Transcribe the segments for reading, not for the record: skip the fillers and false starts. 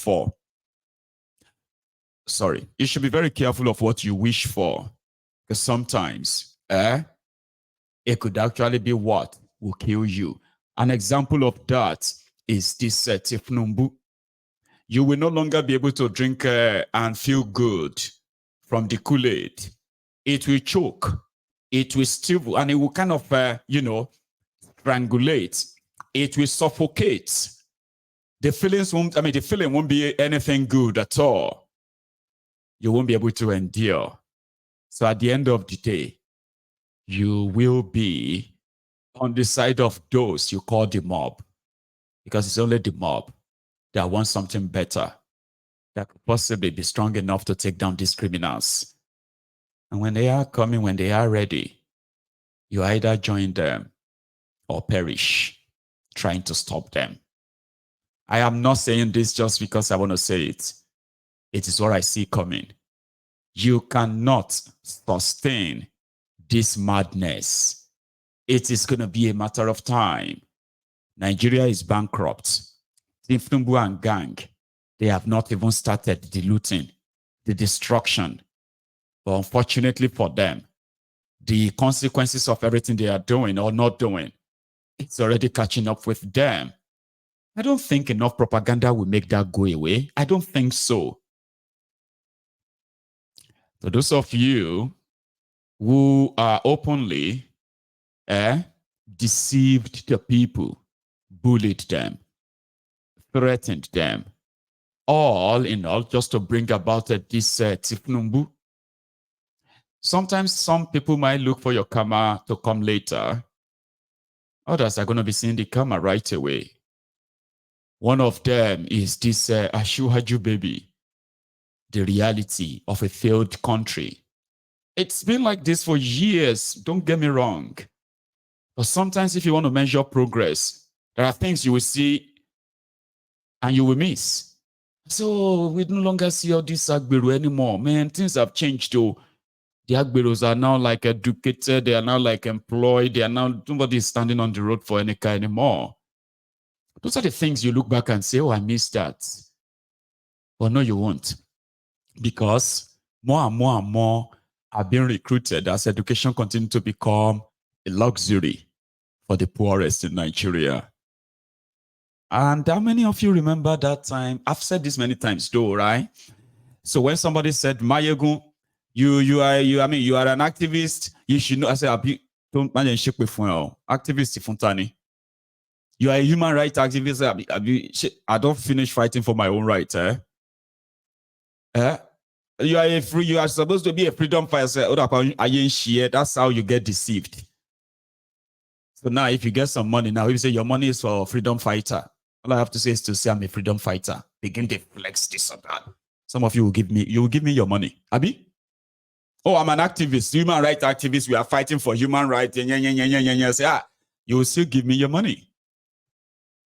for. Sorry, you should be very careful of what you wish for, because sometimes it could actually be what will kill you. An example of that is this Tifnumbu. You will no longer be able to drink and feel good from the Kool-Aid. It will choke, it will still, and it will kind of, strangulate. It will suffocate. The feeling won't be anything good at all. You won't be able to endure. So at the end of the day, you will be on the side of those you call the mob, because it's only the mob that wants something better, that could possibly be strong enough to take down these criminals. And when they are coming, when they are ready, you either join them or perish trying to stop them. I am not saying this just because I want to say it. It is what I see coming. You cannot sustain this madness. It is going to be a matter of time. Nigeria is bankrupt. Tifnumbu and gang, they have not even started the looting, the destruction. But unfortunately for them, the consequences of everything they are doing or not doing, it's already catching up with them. I don't think enough propaganda will make that go away. I don't think so. For those of you who are openly deceived the people, bullied them, threatened them, all in all, just to bring about this Tifnumbu. Sometimes some people might look for your karma to come later. Others are going to be seeing the karma right away. One of them is this Ashuhaju baby, the reality of a failed country. It's been like this for years, don't get me wrong. But sometimes if you want to measure progress, there are things you will see and you will miss. So we no longer see all this Agbero anymore. Man, things have changed though. The Agberos are now like educated, they are now like employed, they are now, nobody is standing on the road for any car anymore. Those are the things you look back and say, oh, I missed that. But no, you won't. Because more and more and more are being recruited as education continues to become a luxury for the poorest in Nigeria. And how many of you remember that time? I've said this many times though, right? So when somebody said, Mayegun, you are an activist, you should know. I said, don't manage shake with activist Funtani. You are a human rights activist. I don't finish fighting for my own rights, you are supposed to be a freedom fighter. That's how you get deceived. So now if you get some money, now if you say your money is for a freedom fighter, all I have to say is to say I'm a freedom fighter. Begin to flex this or that. Some of you will give me your money. Abi? Oh, I'm an activist, human rights activist. We are fighting for human rights. Say, you will still give me your money.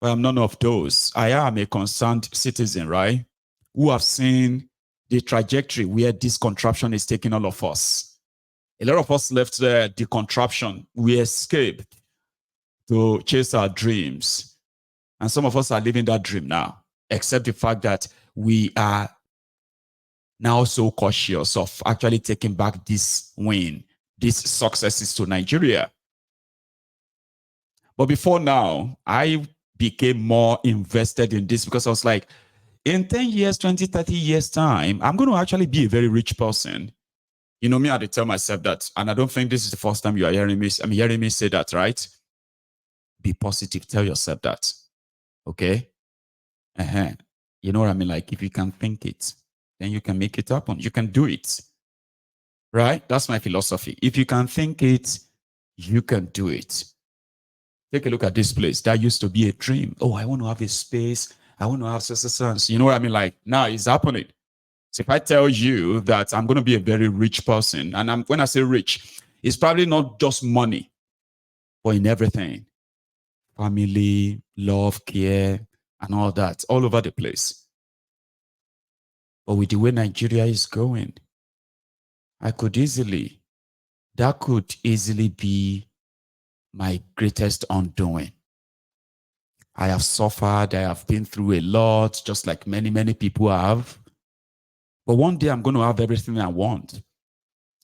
But I'm none of those. I am a concerned citizen, right? Who have seen the trajectory where this contraption is taking all of us. A lot of us left the contraption. We escaped to chase our dreams. And some of us are living that dream now, except the fact that we are now so cautious of actually taking back this win, these successes to Nigeria. But before now, I became more invested in this because I was like, in 10 years, 20, 30 years time, I'm going to actually be a very rich person. You know me, I had to tell myself that, and I don't think this is the first time you are hearing me. I'm hearing me say that, right? Be positive. Tell yourself that. Okay? You know what I mean? Like, if you can think it, then you can make it happen. You can do it. Right? That's my philosophy. If you can think it, you can do it. Take a look at this place. That used to be a dream. Oh, I want to have a space. I want to have success. You know what I mean? Like, now it's happening. So if I tell you that I'm going to be a very rich person, and when I say rich, it's probably not just money, but in everything. Family, love, care, and all that, all over the place. But with the way Nigeria is going, that could easily be my greatest undoing. I have suffered. I have been through a lot, just like many, many people have. But one day I'm going to have everything I want.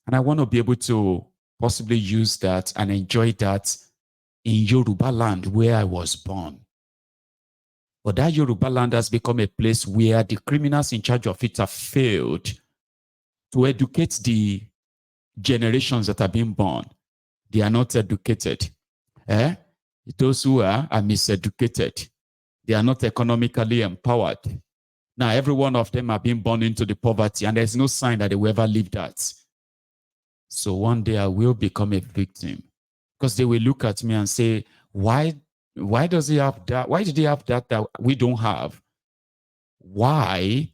And I want to be able to possibly use that and enjoy that in Yoruba land where I was born. But that Yoruba land has become a place where the criminals in charge of it have failed to educate the generations that are being born. They are not educated. Those who are miseducated. They are not economically empowered. Now, every one of them are being born into the poverty, and there's no sign that they will ever leave that. So one day I will become a victim, because they will look at me and say, why does he have that? Why did he have that we don't have? Why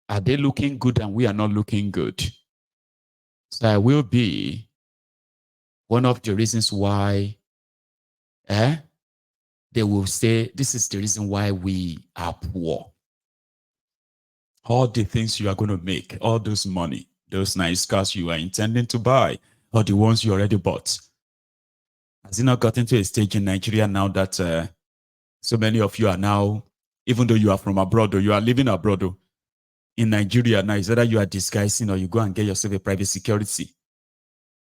are they looking good and we are not looking good? So I will be one of the reasons why they will say, this is the reason why we are poor. All the things you are going to make, all those money, those nice cars you are intending to buy, or the ones you already bought. Has it not gotten to a stage in Nigeria now that so many of you are now, even though you are from abroad or you are living abroad, in Nigeria now, is either you are disguising or you go and get yourself a private security,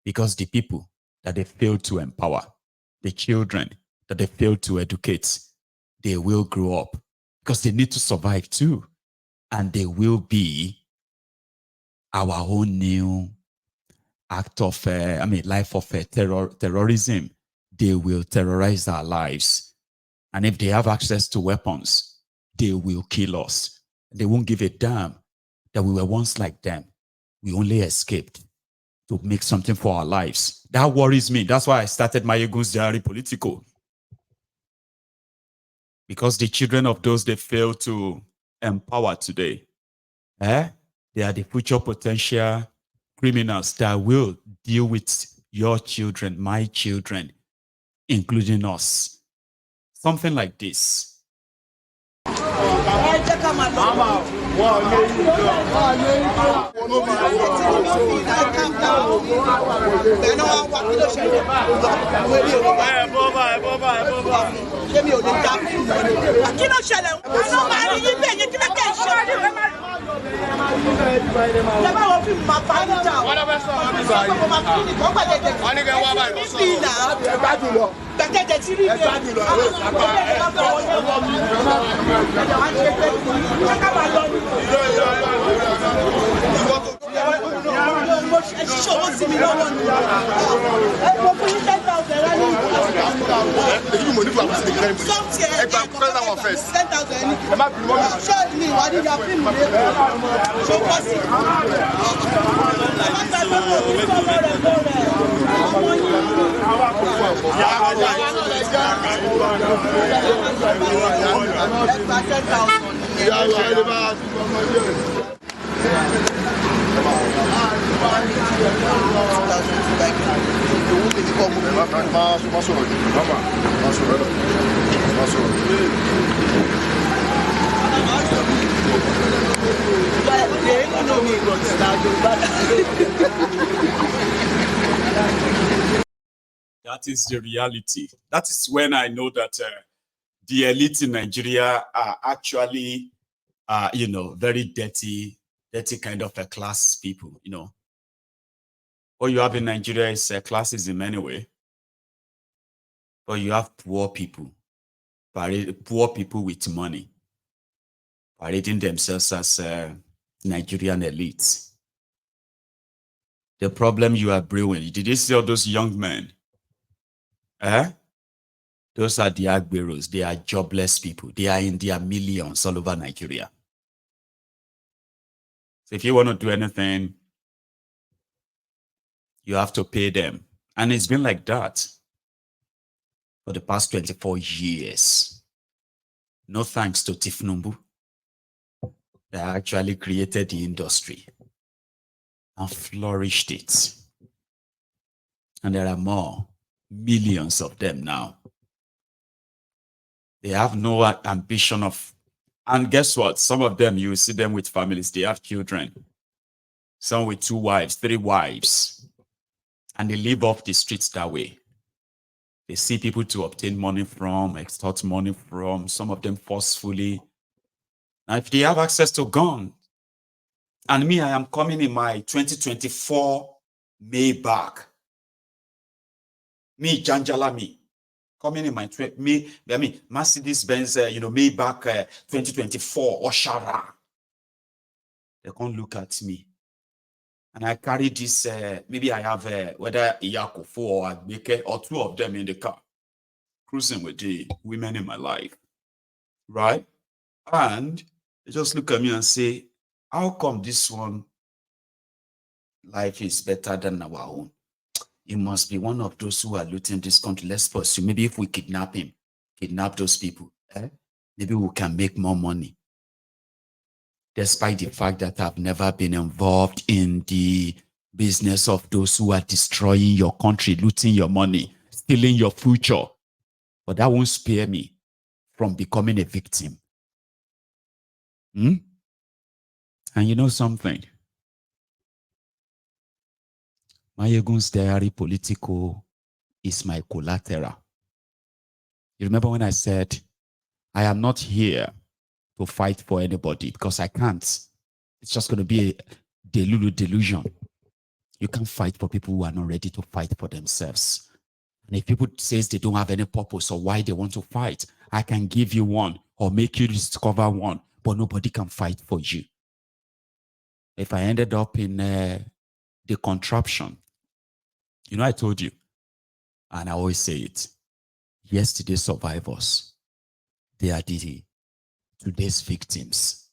because the people that they failed to empower, the children that they failed to educate, they will grow up because they need to survive too. And they will be our own new act of, life of terrorism. They will terrorize our lives. And if they have access to weapons, they will kill us. They won't give a damn that we were once like them. We only escaped to make something for our lives. That worries me. That's why I started my Egun's Diary Political. Because the children of those they fail to empower today, they are the future potential criminals that will deal with your children, my children, including us. Something like this. That is the reality. That is when I know that the elite in Nigeria are actually, very dirty kind of a class people, What you have in Nigeria is classism anyway. But you have poor people with money, parading themselves as Nigerian elites. The problem you are brewing, did you see all those young men? Those are the agberos. They are jobless people. They are in their millions all over Nigeria. So if you want to do anything, you have to pay them. And it's been like that for the past 24 years. No thanks to Tifnumbu. They actually created the industry and flourished it. And there are more, millions of them now. They have no ambition of, and guess what? Some of them, you see them with families, they have children. Some with 2 wives, 3 wives. And they live off the streets that way. They see people to obtain money from, extort money from, some of them forcefully. Now, if they have access to guns, and me, I am coming in my 2024 Maybach. Me, Janjala, me. Coming in my, Mercedes-Benz, Maybach 2024, Oshara. They can't look at me. And I carry this, maybe I have whether Iyakofo or Agbeke or two of them in the car, cruising with the women in my life, right? And they just look at me and say, how come this one life is better than our own? It must be one of those who are looting this country. Let's pursue. Maybe if we kidnap him, kidnap those people, maybe we can make more money. Despite the fact that I've never been involved in the business of those who are destroying your country, looting your money, stealing your future. But that won't spare me from becoming a victim. And you know something? Mayegun's diary political is my collateral. You remember when I said, I am not here to fight for anybody because I can't. It's just going to be a delusion. You can't fight for people who are not ready to fight for themselves. And if people say they don't have any purpose or why they want to fight, I can give you one or make you discover one, but nobody can fight for you. If I ended up in the contraption, I told you, and I always say it, yesterday's survivors, they are today's victims.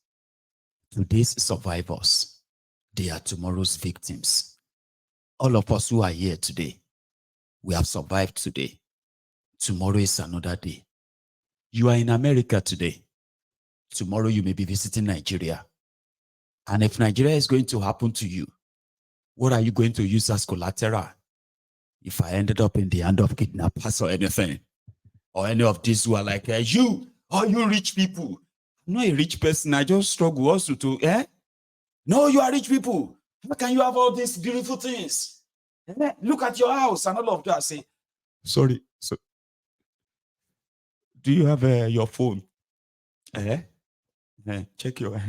Today's survivors, they are tomorrow's victims. All of us who are here today, we have survived today. Tomorrow is another day. You are in America today. Tomorrow you may be visiting Nigeria. And if Nigeria is going to happen to you, what are you going to use as collateral? If I ended up in the hand of kidnappers or anything, or any of these who are like, you rich people. I'm not a rich person. I just struggle also to, No, you are rich people. How can you have all these beautiful things? Look at your house and all of that. I say, sorry. So, do you have your phone? Check your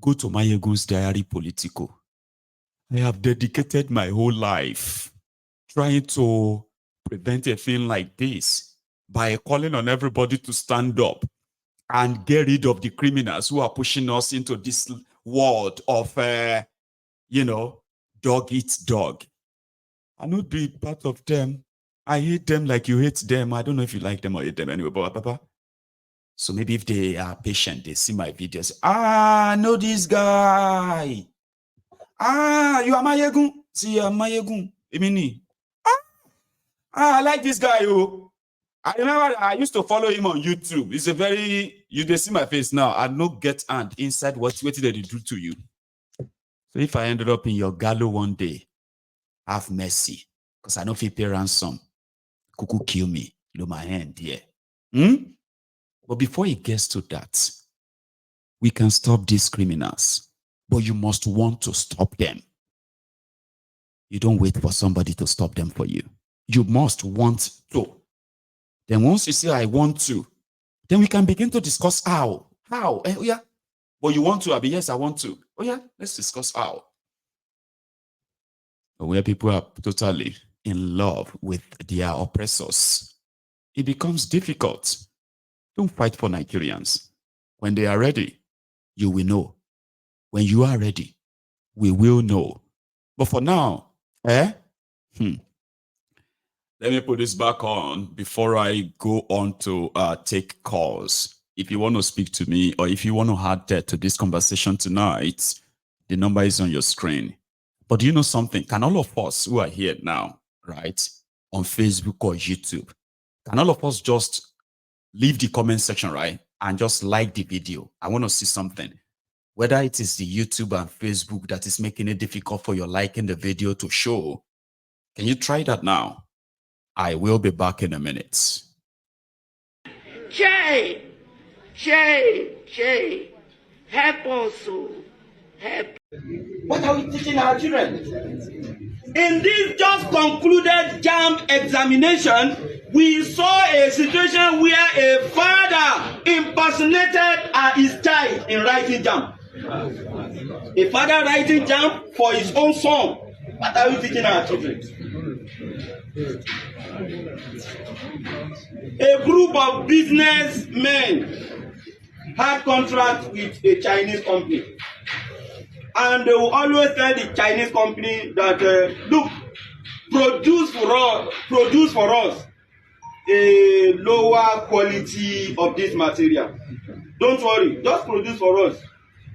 Go to Mayegun's diary political. I have dedicated my whole life trying to prevent a thing like this by calling on everybody to stand up and get rid of the criminals who are pushing us into this world of, dog eats dog. I not be part of them. I hate them like you hate them. I don't know if you like them or hate them anyway, but so maybe if they are patient, they see my videos. I know this guy. You are Mayegun. See, Mayegun. Imini. I like this guy. I remember I used to follow him on YouTube. It's they see my face now. I no get hand inside what did they do to you. So if I ended up in your gallows one day, have mercy. Because I know if you pay ransom, Kuku kill me. Look my hand here. But before it gets to that, we can stop these criminals. But you must want to stop them. You don't wait for somebody to stop them for you. You must want to. Then once you say, I want to, then we can begin to discuss how. How? Yeah. But you want to, Abi? Yes, I want to. Oh yeah, let's discuss how. But where people are totally in love with their oppressors, it becomes difficult. Don't fight for Nigerians. When they are ready, you will know. When you are ready, we will know. But for now, let me put this back on before I go on to take calls. If you want to speak to me or if you want to add to this conversation tonight, the number is on your screen. But do you know something? Can all of us who are here now, right, on Facebook or YouTube, can all of us just leave the comment section, right, and just like the video? I want to see something. Whether it is the YouTube and Facebook that is making it difficult for your liking the video to show, can you try that now? I will be back in a minute. Shay, help us, help. What are we teaching our children? In this just concluded JAMB examination, We saw a situation where a father impersonated his child in writing jam. A father writing jam for his own son. What are we teaching our children? A group of businessmen had contract with a Chinese company, and they will always tell the Chinese company that look, produce for us a lower quality of this material. Don't worry, just produce for us.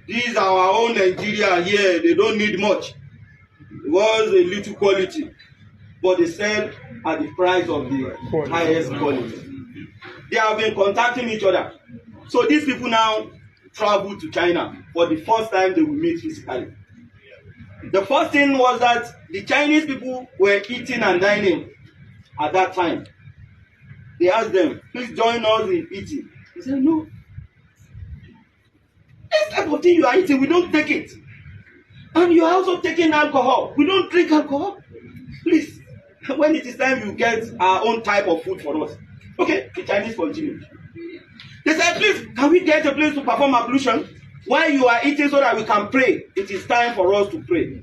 This is our own Nigeria here. They don't need much. It was a little quality, but they sell at the price of the highest quality. They have been contacting each other. So these people now travel to China for the first time they will meet physically. The first thing was that the Chinese people were eating and dining at that time. They asked them, please join us in eating. They said, no. This type of thing you are eating, we don't take it. And you are also taking alcohol. We don't drink alcohol. Please, when it is time, you get our own type of food for us. Okay, the Chinese continued. They said, please, can we get a place to perform ablution while you are eating so that we can pray? It is time for us to pray.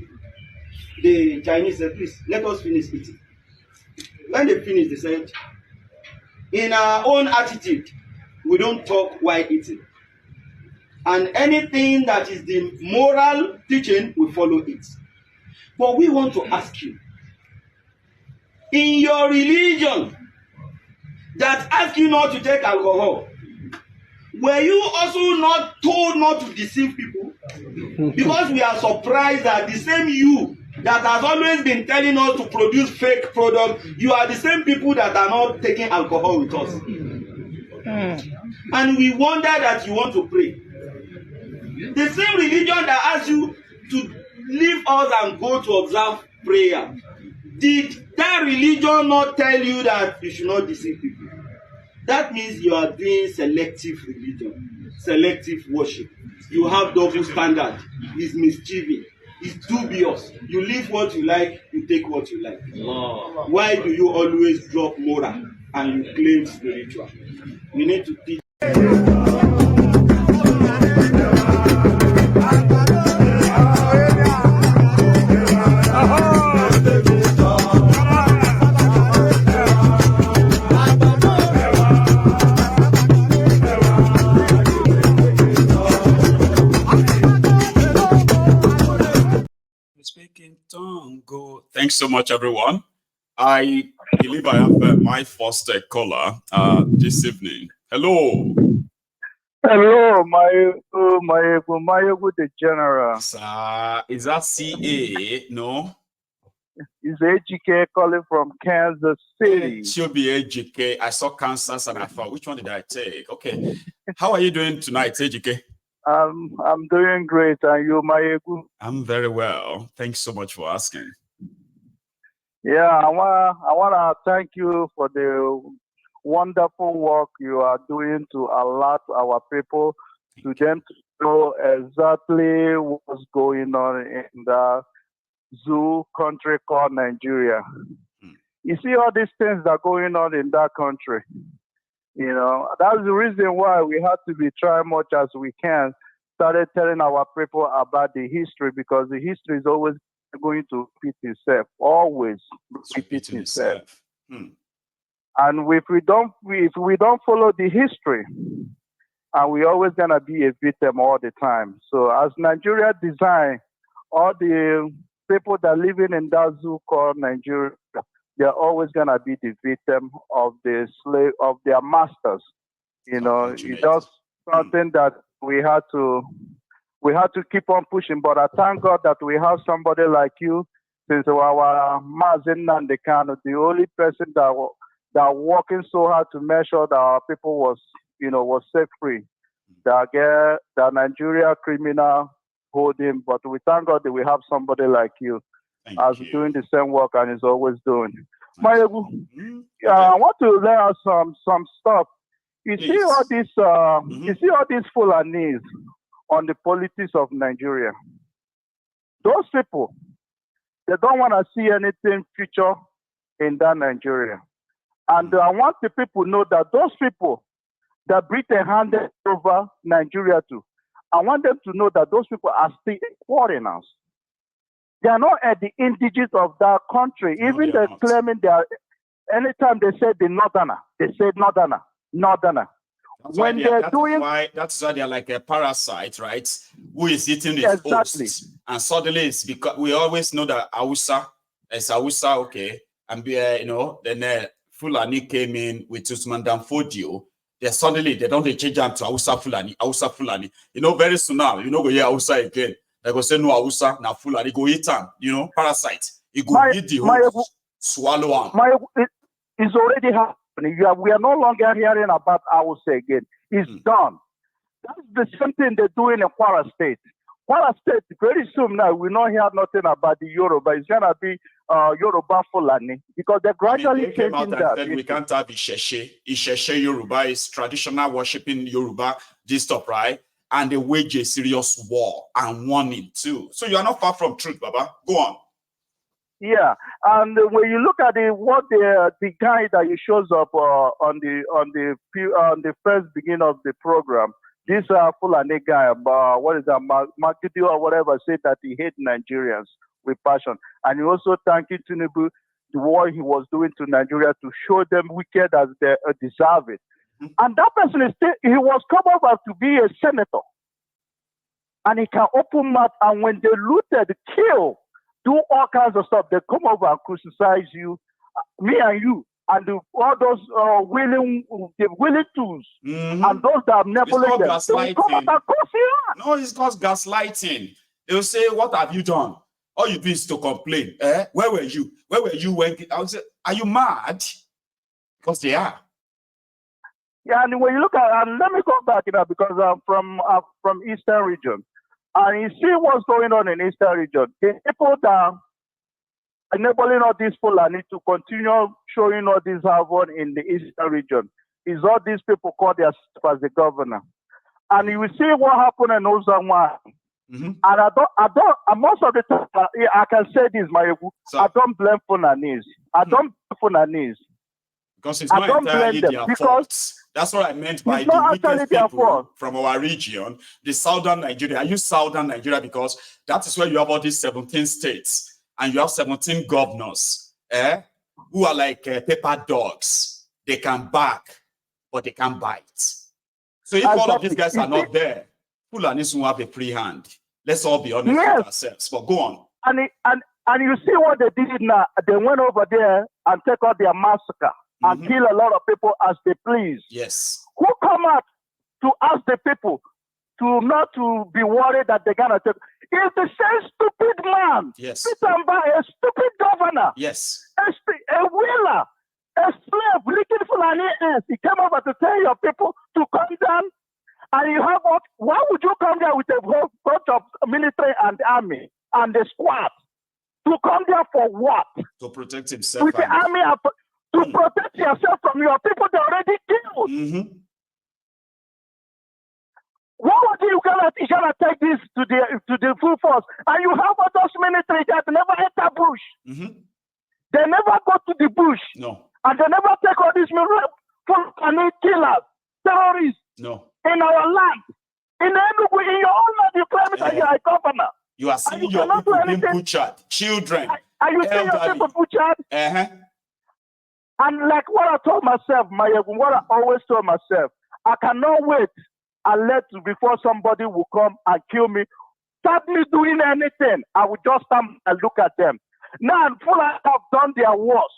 The Chinese said, please, let us finish eating. When they finished, they said, in our own attitude, we don't talk while eating. And anything that is the moral teaching, we follow it. But we want to ask you, in your religion that asks you not to take alcohol, were you also not told not to deceive people? Because we are surprised that the same you that has always been telling us to produce fake products, you are the same people that are not taking alcohol with us. And we wonder that you want to pray. The same religion that asks you to leave us and go to observe prayer, did that religion not tell you that you should not deceive people? That means you are doing selective religion, selective worship. You have double standard. It's mischievous. It's dubious. You live what you like, you take what you like. Why do you always drop moral and you claim spiritual? We need to teach. Speaking tongue, go. Thanks so much, everyone. I believe I have my first caller this evening. Hello. Hello, my the general. Is that CA? No. It's AGK calling from Kansas City. She'll be AGK. I saw Kansas and I thought, which one did I take? Okay. How are you doing tonight, AGK? I'm doing great. And you, Mayegu? I'm very well. Thanks so much for asking. Yeah, I wanna thank you for the wonderful work you are doing to alert our people, to them to know exactly what's going on in the zoo country called Nigeria. You see all these things that are going on in that country. You know, that's the reason why we have to be trying much as we can, started telling our people about the history, because the history is always going to repeat itself, always repeat itself. And if we don't follow the history, and we're always gonna be a victim all the time. So as Nigeria design, all the people that living in that zoo called Nigeria, they're always gonna be the victim of the slave of their masters. You know, it's just something that we had to keep on pushing. But I thank God that we have somebody like you, since our Nnamdi Kanu, the only person that working so hard to make sure that our people was set free. That Nigeria criminal hold him. But we thank God that we have somebody like you. Doing the same work and is always doing. I want to learn some stuff. You see all these Fulanis on the politics of Nigeria. Those people, they don't want to see anything future in that Nigeria. And I want the people to know that those people that Britain handed over Nigeria to, I want them to know that those people are still foreigners. They are not at the indigenous of that country. No, Even they are they're not. claiming they are, anytime they say the northerner, they say northerner, northerner. When they're doing, that's why they're like a parasite, right? Who is eating his exactly. host. And suddenly it's because we always know that Hausa is Hausa, okay. And then Fulani came in with Usman Danfodio. Then suddenly they don't change them to Hausa Fulani, Hausa Fulani. Very soon now, go hear Hausa again. They go say no Hausa, now Fulani, go eat them, parasite. You go eat the host, swallow them. It's already happening. We are no longer hearing about Hausa again. It's done. That's the same thing they're doing in Kwara State. Kwara State, very soon now, we don't hear nothing about the Yoruba. It's going to be Yoruba Fulani because they're gradually they came out changing and that. said we can't have Isheshe. Isheshe Yoruba is traditional worshiping Yoruba, this stuff, right? And they wage a serious war and warning too. So you are not far from truth, Baba. Go on. Yeah, and when you look at what the guy that he shows up on the first beginning of the program, this Fulani guy, what is that, Makiti or whatever, said that he hates Nigerians with passion, and he also thanked Tinubu the what he was doing to Nigeria to show them wicked as they deserve it. And that person he was come over to be a senator, and he can open mouth, and when they looted, kill, do all kinds of stuff, they come over and criticize you, me and you, and all those willing tools, and those that have never let them. No, it's called gaslighting. They will say, "What have you done? All you do is to complain. Where were you? Where were you when?" I would say, "Are you mad?" Because they are. Yeah, and when you look at, and let me go back because I'm from Eastern region. And you see what's going on in Eastern region. The people that are enabling all these Fulani to continue showing all this havoc in the Eastern region is all these people call themselves as the governor. And you will see what happened in Ozanwa. And I don't, most of the time, I can say this, I don't blame Fulanis. I don't blame Fulanis. Because it's not entirely their fault. That's what I meant by the weakest people from our region, the southern Nigeria. I use southern Nigeria because that is where you have all these 17 states and you have 17 governors who are like paper dogs. They can bark, but they can't bite. So if all of these guys are not there, Fulanis will have a free hand. Let's all be honest with ourselves. But go on. And you see what they did now. They went over there and take out their massacre. And kill a lot of people as they please. Yes. Who come out to ask the people to not to be worried that they're gonna take? It's the same stupid man. Yes. A stupid governor. Yes. A wheeler, a slave, licking Fulani ass. He came over to tell your people to come down. And you have what? Why would you come there with a whole bunch of military and army and the squad? To come there for what? To protect himself. With the army. To protect yourself from your people they already killed. Why would you gonna take this to the full force? And you have all those military that never enter bush. They never go to the bush. No. And they never take all these full killers, terrorists. No. In our land. In Enugu, in your own land, you claim it that you are a governor. You are seeing your people being butchered. Children. Are you seeing your people butchered? And like what I told myself, what I always told myself, I cannot wait before somebody will come and kill me. Stop me doing anything. I will just stand and look at them. Now, Fulani have done their worst.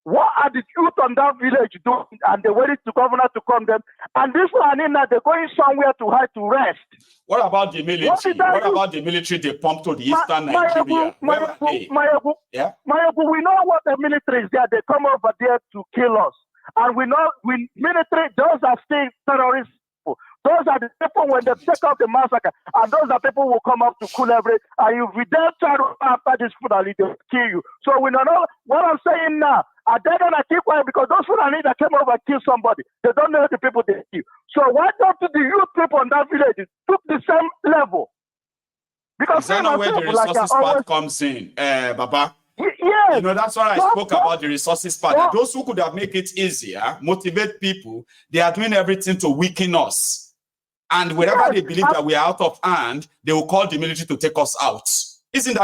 What are the youth on that village doing? And they're waiting to governor to come them. And this one, now they're going somewhere to hide to rest. What about the military? What about the military they pumped to the eastern Nigeria? Mayabu, we know what the military is there. They come over there to kill us. And we know, military, those are still terrorists. Those are the people when they take out the massacre. And those are people who come up to cool everything. And if we dare try to after this Fulani, they'll kill you. So we don't know what I'm saying now. Are they going to keep quiet? Because those Fulani that came over and killed somebody, they don't know the people they kill. So why don't the youth people in that village took the same level? Because is that not where the resources part comes in, Baba? Yes. You know, that's why I spoke about the resources part. That those who could have made it easier, motivate people, they are doing everything to weaken us. And wherever they believe that we are out of hand, they will call the military to take us out. Isn't that